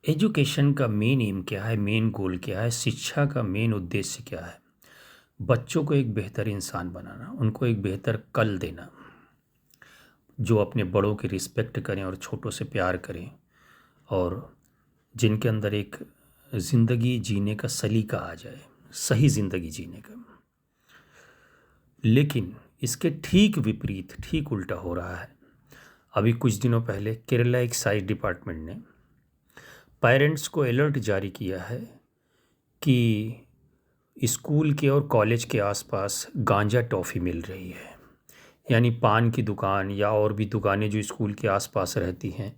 Education का main M क्या है, मेन गोल क्या है, शिक्षा का मेन उद्देश्य क्या है? बच्चों को एक बेहतर इंसान बनाना, उनको एक बेहतर कल देना, जो अपने बड़ों की रिस्पेक्ट करें और छोटों से प्यार करें, और जिनके अंदर एक ज़िंदगी जीने का सलीका आ जाए, सही ज़िंदगी जीने का। लेकिन इसके ठीक विपरीत, ठीक उल्टा हो रहा है। अभी कुछ दिनों पहले केरला एक्साइज डिपार्टमेंट ने पेरेंट्स को अलर्ट जारी किया है कि स्कूल के और कॉलेज के आसपास गांजा टॉफ़ी मिल रही है। यानी पान की दुकान या और भी दुकानें जो स्कूल के आसपास रहती हैं,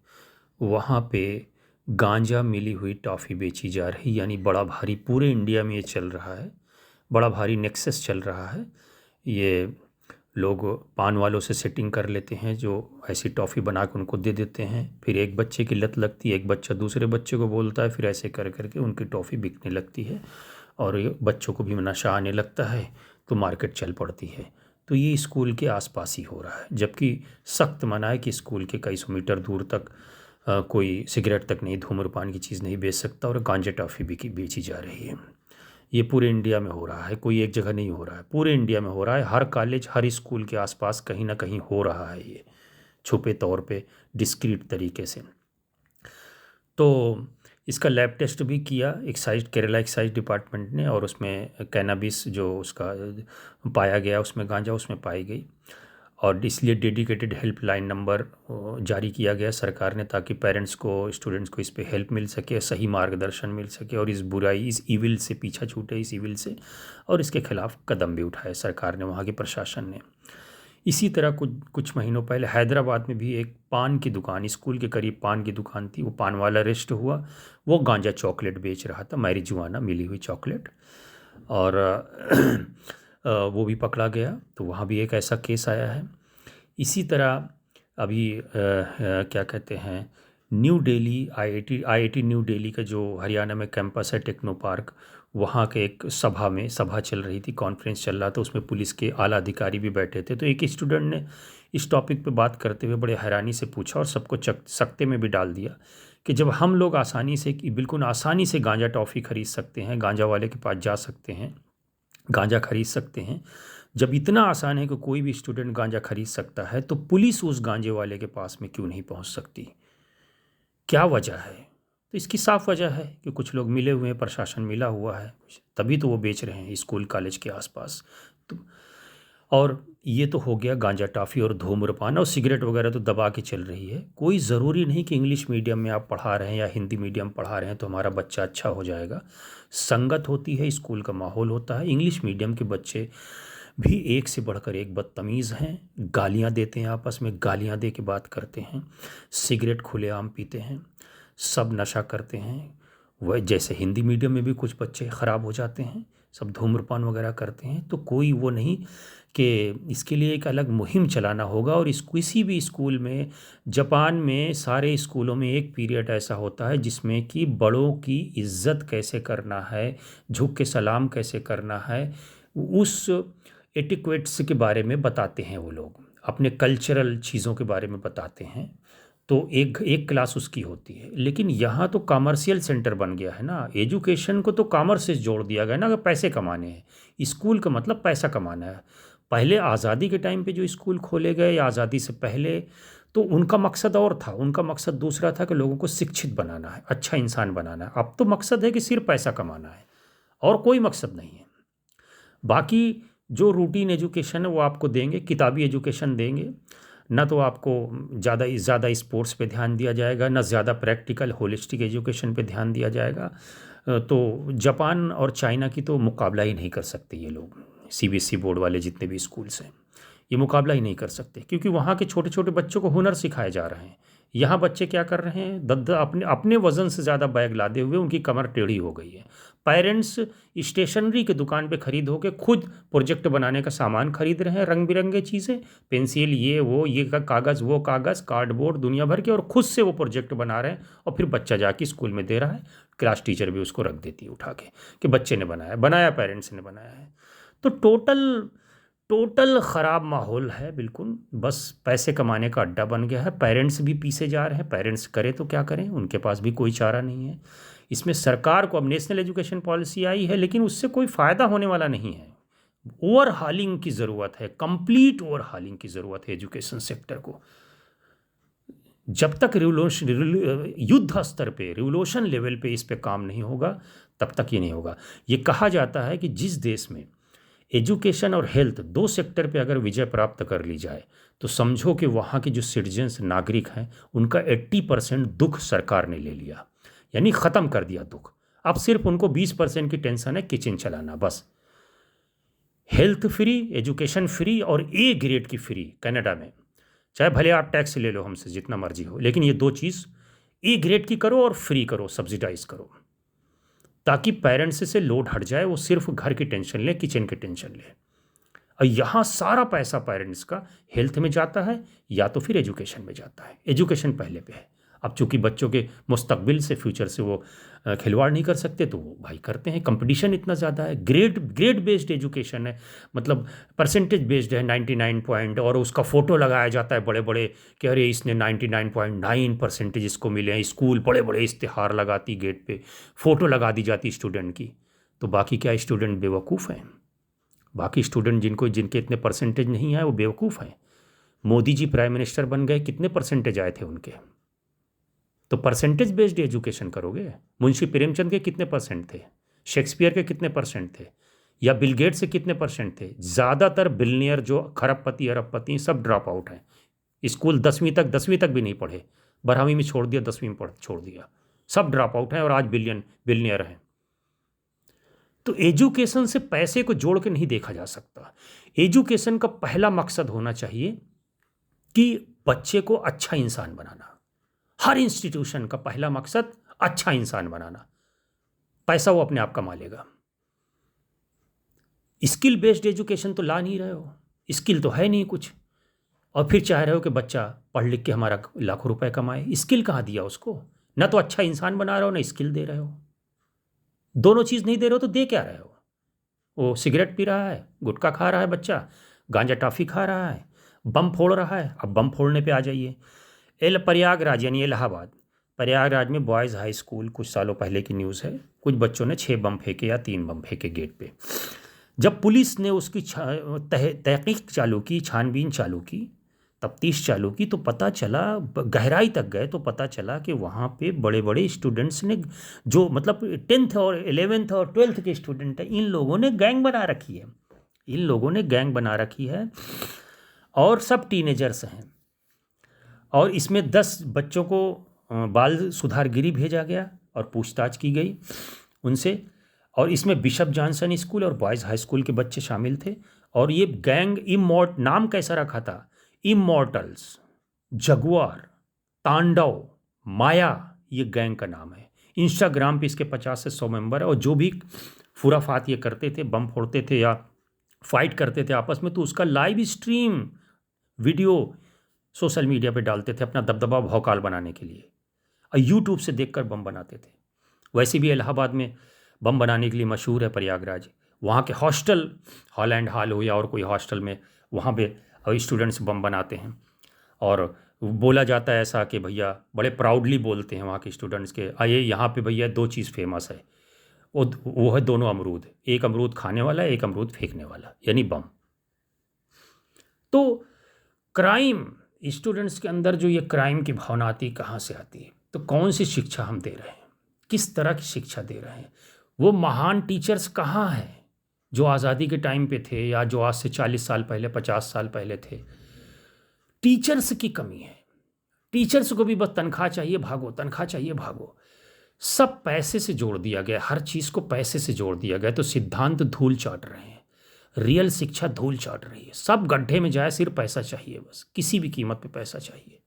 वहाँ पे गांजा मिली हुई टॉफ़ी बेची जा रही। यानी बड़ा भारी पूरे इंडिया में ये चल रहा है, बड़ा भारी नेक्सस चल रहा है। ये लोग पान वालों से सेटिंग कर लेते हैं, जो ऐसी टॉफ़ी बना के उनको दे देते हैं। फिर एक बच्चे की लत लगती है, एक बच्चा दूसरे बच्चे को बोलता है, फिर ऐसे कर करके उनकी टॉफ़ी बिकने लगती है और ये बच्चों को भी नशा आने लगता है, तो मार्केट चल पड़ती है। तो ये स्कूल के आसपास ही हो रहा है, जबकि सख्त मना है कि स्कूल के कई सौ मीटर दूर तक कोई सिगरेट तक नहीं, धूम्रपान की चीज़ नहीं बेच सकता, और गांजा टॉफ़ी भी बेची जा रही है। ये पूरे इंडिया में हो रहा है, कोई एक जगह नहीं हो रहा है, पूरे इंडिया में हो रहा है। हर कॉलेज, हर स्कूल के आसपास कहीं ना कहीं हो रहा है ये, छुपे तौर पे, डिस्क्रीट तरीके से। तो इसका लैब टेस्ट भी किया एक्साइज, केरला एक्साइज डिपार्टमेंट ने, और उसमें कैनाबिस जो उसका पाया गया, उसमें गांजा उसमें पाई गई। और इसलिए डेडिकेटेड हेल्पलाइन नंबर जारी किया गया सरकार ने, ताकि पेरेंट्स को, स्टूडेंट्स को इस पे हेल्प मिल सके, सही मार्गदर्शन मिल सके, और इस बुराई, इस ईविल से पीछा छूटे, इस ईविल से, और इसके खिलाफ कदम भी उठाए सरकार ने, वहाँ के प्रशासन ने। इसी तरह कुछ कुछ महीनों पहले हैदराबाद में भी एक पान की दुकान, स्कूल के करीब पान की दुकान थी, वो पान वाला अरेस्ट हुआ। वो गांजा चॉकलेट बेच रहा था, मैरिजुआना मिली हुई चॉकलेट, और वो भी पकड़ा गया। तो वहाँ भी एक ऐसा केस आया है। इसी तरह अभी क्या कहते हैं, new Delhi IIT new Delhi का जो हरियाणा में कैंपस है, टेक्नो पार्क, वहाँ के एक सभा में, सभा चल रही थी, कॉन्फ्रेंस चल रहा था, उसमें पुलिस के आला अधिकारी भी बैठे थे। तो एक स्टूडेंट ने इस टॉपिक पे बात करते हुए बड़े हैरानी से पूछा, और सबको सकते में भी डाल दिया, कि जब हम लोग आसानी से, बिल्कुल आसानी से गांजा टॉफ़ी खरीद सकते हैं, गांजा वाले के पास जा सकते हैं, गांजा खरीद सकते हैं, जब इतना आसान है कि कोई भी स्टूडेंट गांजा खरीद सकता है, तो पुलिस उस गांजे वाले के पास में क्यों नहीं पहुंच सकती? क्या वजह है? तो इसकी साफ वजह है कि कुछ लोग मिले हुए हैं, प्रशासन मिला हुआ है, तभी तो वो बेच रहे हैं स्कूल कॉलेज के आसपास। तो और ये तो हो गया गांजा टॉफ़ी और धूम्रपान, और सिगरेट वगैरह तो दबा के चल रही है। कोई ज़रूरी नहीं कि इंग्लिश मीडियम में आप पढ़ा रहे हैं या हिंदी मीडियम पढ़ा रहे हैं तो हमारा बच्चा अच्छा हो जाएगा। संगत होती है, स्कूल का माहौल होता है। इंग्लिश मीडियम के बच्चे भी एक से बढ़कर एक बदतमीज़ हैं, गालियाँ देते हैं, आपस में गालियाँ दे के बात करते हैं, सिगरेट खुलेआम पीते हैं, सब नशा करते हैं। वह जैसे हिंदी मीडियम में भी कुछ बच्चे ख़राब हो जाते हैं, सब धूम्रपान वगैरह करते हैं। तो कोई वो नहीं कि इसके लिए एक अलग मुहिम चलाना होगा। और इस किसी भी स्कूल में, जापान में सारे स्कूलों में एक पीरियड ऐसा होता है जिसमें कि बड़ों की इज्जत कैसे करना है, झुक के सलाम कैसे करना है, उस एटिक्वेट्स के बारे में बताते हैं। वो लोग अपने कल्चरल चीज़ों के बारे में बताते हैं। तो एक एक क्लास उसकी होती है। लेकिन यहाँ तो कॉमर्शियल सेंटर बन गया है ना, एजुकेशन को तो कॉमर्स से जोड़ दिया गया ना, कि पैसे कमाने हैं, स्कूल का मतलब पैसा कमाना है। पहले आज़ादी के टाइम पे जो स्कूल खोले गए, या आज़ादी से पहले, तो उनका मकसद और था, उनका मकसद दूसरा था, कि लोगों को शिक्षित बनाना है, अच्छा इंसान बनाना है। अब तो मकसद है कि सिर्फ पैसा कमाना है, और कोई मकसद नहीं है। बाकी जो रूटीन एजुकेशन है वो आपको देंगे, किताबी एजुकेशन देंगे, ना तो आपको ज़्यादा स्पोर्ट्स पे ध्यान दिया जाएगा, ना ज़्यादा प्रैक्टिकल होलिस्टिक एजुकेशन पे ध्यान दिया जाएगा। तो जापान और चाइना की तो मुकाबला ही नहीं कर सकते ये लोग, सीबीएसई बोर्ड वाले जितने भी स्कूल्स हैं, ये मुकाबला ही नहीं कर सकते, क्योंकि वहाँ के छोटे छोटे बच्चों को हुनर सिखाए जा रहे हैं। यहाँ बच्चे क्या कर रहे हैं, दद्द अपने अपने वजन से ज़्यादा बैग लादे हुए उनकी कमर टेढ़ी हो गई है। पेरेंट्स स्टेशनरी की दुकान पे खरीद होके खुद प्रोजेक्ट बनाने का सामान खरीद रहे हैं, रंग बिरंगे चीज़ें, पेंसिल, ये वो, ये का कागज़, वो कागज़, कार्डबोर्ड दुनिया भर के, और खुद से वो प्रोजेक्ट बना रहे हैं, और फिर बच्चा जाके स्कूल में दे रहा है। क्लास टीचर भी उसको रख देती है उठा के, कि बच्चे ने बनाया, बनाया पेरेंट्स ने बनाया है। तो टोटल टोटल ख़राब माहौल है बिल्कुल, बस पैसे कमाने का अड्डा बन गया है। पेरेंट्स भी पीछे जा रहे हैं, पेरेंट्स करें तो क्या करें, उनके पास भी कोई चारा नहीं है। इसमें सरकार को अब नेशनल एजुकेशन पॉलिसी आई है, लेकिन उससे कोई फ़ायदा होने वाला नहीं है। ओवरहालिंग की ज़रूरत है, कंप्लीट ओवरहालिंग की ज़रूरत है एजुकेशन सेक्टर को। जब तक युद्ध स्तर पे, रिवोल्यूशन लेवल पे इस पे काम नहीं होगा, तब तक ये नहीं होगा। ये कहा जाता है कि जिस देश में एजुकेशन और हेल्थ दो सेक्टर पे अगर विजय प्राप्त कर ली जाए, तो समझो कि वहाँ के जो सिटीजन्स नागरिक हैं, उनका 80% दुख सरकार ने ले लिया, यानी ख़त्म कर दिया दुख। अब सिर्फ उनको 20% की टेंशन है किचन चलाना, बस। हेल्थ फ्री, एजुकेशन फ्री और ए ग्रेड की फ्री कनाडा में। चाहे भले आप टैक्स ले लो हमसे जितना मर्जी हो, लेकिन ये दो चीज़ ए ग्रेड की करो और फ्री करो, सब्सिडाइज करो, ताकि पेरेंट्स से लोड हट जाए, वो सिर्फ घर की टेंशन ले, किचन की टेंशन ले। और यहाँ सारा पैसा पेरेंट्स का हेल्थ में जाता है या तो फिर एजुकेशन में जाता है। एजुकेशन पहले पे है। अब चूंकि बच्चों के मुस्तकबिल से, फ्यूचर से वो खिलवाड़ नहीं कर सकते, तो वो भाई करते हैं। कंपटीशन इतना ज़्यादा है, ग्रेड बेस्ड एजुकेशन है, मतलब परसेंटेज बेस्ड है। 99 पॉइंट, और उसका फ़ोटो लगाया जाता है बड़े बड़े कि अरे इसने 99.9% इसको मिले हैं। स्कूल बड़े बड़े इश्तिहार लगाती, गेट पे फ़ोटो लगा दी जाती स्टूडेंट की। तो बाकी क्या स्टूडेंट बेवकूफ़ हैं? बाकी स्टूडेंट जिनके इतने परसेंटेज नहीं आए वो बेवकूफ़ हैं। मोदी जी प्राइम मिनिस्टर बन गए, कितने परसेंटेज आए थे उनके? तो परसेंटेज बेस्ड एजुकेशन करोगे? मुंशी प्रेमचंद के कितने परसेंट थे? शेक्सपियर के कितने परसेंट थे? या बिल गेट्स से कितने परसेंट थे? ज़्यादातर बिलियनियर जो खरबपति अरबपति सब ड्रॉप आउट हैं। स्कूल 10वीं तक भी नहीं पढ़े, 12वीं में छोड़ दिया, 10वीं में छोड़ दिया, सब ड्रॉप आउट हैं और आज बिलियनियर हैं। तो एजुकेशन से पैसे को जोड़ के नहीं देखा जा सकता। एजुकेशन का पहला मकसद होना चाहिए कि बच्चे को अच्छा इंसान बनाना। हर इंस्टीट्यूशन का पहला मकसद अच्छा इंसान बनाना। पैसा वो अपने आप कमा लेगा। स्किल बेस्ड एजुकेशन तो ला नहीं रहे हो, स्किल तो है नहीं कुछ, और फिर चाह रहे हो कि बच्चा पढ़ लिख के हमारा लाखों रुपए कमाए। स्किल कहाँ दिया उसको? ना तो अच्छा इंसान बना रहे हो, ना स्किल दे रहे हो। दोनों चीज़ नहीं दे रहे हो तो दे क्या रहे हो? वो सिगरेट पी रहा है, गुटखा खा रहा है बच्चा, गांजा टॉफी खा रहा है, बम फोड़ रहा है। अब बम फोड़ने पे आ जाइए। प्रयागराज यानी इलाहाबाद, प्रयागराज में बॉयज़ हाई स्कूल, कुछ सालों पहले की न्यूज़ है, कुछ बच्चों ने 6 बम फेंके या 3 बम फेंके गेट पे। जब पुलिस ने उसकी तहकीक चालू की, छानबीन चालू की, तफ्तीश चालू की, तो पता चला, गहराई तक गए तो पता चला कि वहाँ पे बड़े बड़े स्टूडेंट्स ने, जो मतलब 10th और 11th और 12th के स्टूडेंट हैं, इन लोगों ने गैंग बना रखी है। इन लोगों ने गैंग बना रखी है और सब टीनेजर्स हैं। और इसमें 10 बच्चों को बाल सुधार गृह भेजा गया और पूछताछ की गई उनसे। और इसमें बिशप जॉनसन स्कूल और बॉयज़ हाई स्कूल के बच्चे शामिल थे। और ये गैंग नाम कैसा रखा था? इमॉर्टल्स, जगुआर, तांडव, माया, ये गैंग का नाम है। इंस्टाग्राम पे इसके 50 से 100 मेंबर है। और जो भी खुराफात ये करते थे, बम फोड़ते थे या फाइट करते थे आपस में, तो उसका live stream video social media पे डालते थे अपना दबदबा भौकाल बनाने के लिए, और यूट्यूब से देखकर बम बनाते थे। वैसे भी इलाहाबाद में बम बनाने के लिए मशहूर है प्रयागराज। वहाँ के हॉस्टल, हॉलैंड हॉल हो या और कोई हॉस्टल में, वहाँ पे स्टूडेंट्स बम बनाते हैं। और बोला जाता है ऐसा कि भैया, बड़े प्राउडली बोलते हैं वहाँ के स्टूडेंट्स के, आइए यहाँ पे भैया 2 चीज़ फेमस है, वो है दोनों अमरूद, एक अमरूद खाने वाला, एक अमरूद फेंकने वाला, यानी बम। तो क्राइम, स्टूडेंट्स के अंदर जो ये क्राइम की भावना आती है, कहाँ से आती है? तो कौन सी शिक्षा हम दे रहे हैं, किस तरह की शिक्षा दे रहे हैं? वो महान टीचर्स कहाँ हैं जो आज़ादी के टाइम पे थे, या जो आज से 40 साल पहले, 50 साल पहले थे? टीचर्स की कमी है। टीचर्स को भी बस तनख्वाह चाहिए, भागो, तनख्वाह चाहिए, भागो। सब पैसे से जोड़ दिया गया, हर चीज़ को पैसे से जोड़ दिया गया। तो सिद्धांत धूल चाट रहे हैं, रियल शिक्षा धूल चाट रही है। सब गड्ढे में जाए, सिर्फ पैसा चाहिए, बस किसी भी कीमत पे पैसा चाहिए।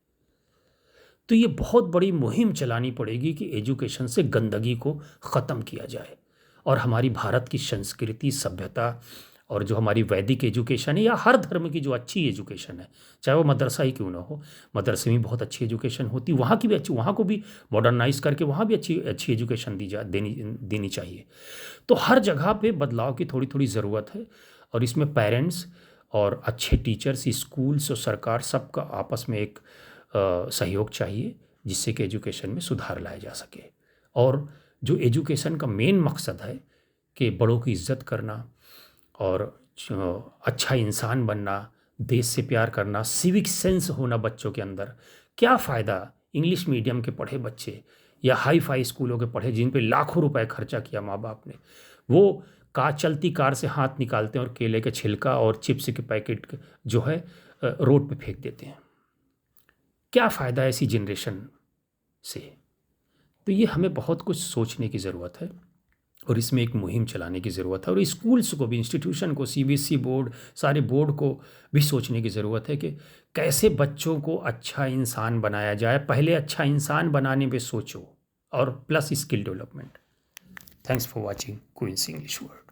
तो ये बहुत बड़ी मुहिम चलानी पड़ेगी कि एजुकेशन से गंदगी को ख़त्म किया जाए, और हमारी भारत की संस्कृति, सभ्यता, और जो हमारी वैदिक एजुकेशन है, या हर धर्म की जो अच्छी एजुकेशन है, चाहे वो मदरसा ही क्यों ना हो, मदरसे में बहुत अच्छी एजुकेशन होती, वहाँ की भी अच्छी, वहाँ को भी मॉडर्नाइज करके वहाँ भी अच्छी एजुकेशन देनी चाहिए। तो हर जगह पे बदलाव की थोड़ी थोड़ी ज़रूरत है। और इसमें पेरेंट्स और अच्छे टीचर्स, स्कूल्स और सरकार सबका आपस में एक सहयोग चाहिए, जिससे कि एजुकेशन में सुधार लाया जा सके। और जो एजुकेशन का मेन मकसद है कि बड़ों की इज्जत करना और अच्छा इंसान बनना, देश से प्यार करना, सिविक सेंस होना बच्चों के अंदर। क्या फ़ायदा इंग्लिश मीडियम के पढ़े बच्चे या हाई फाई स्कूलों के पढ़े, जिन पे लाखों रुपए खर्चा किया माँ बाप ने, वो चलती कार से हाथ निकालते हैं और केले का छिलका और चिप्स के पैकेट जो है रोड पे फेंक देते हैं। क्या फ़ायदा ऐसी जनरेशन से? तो ये हमें बहुत कुछ सोचने की ज़रूरत है और इसमें एक मुहिम चलाने की ज़रूरत है। और स्कूल्स को भी, इंस्टीट्यूशन को, सीबीएसई बोर्ड, सारे बोर्ड को भी सोचने की ज़रूरत है कि कैसे बच्चों को अच्छा इंसान बनाया जाए। पहले अच्छा इंसान बनाने पे सोचो और plus skill development. Thanks for watching Queen's English word.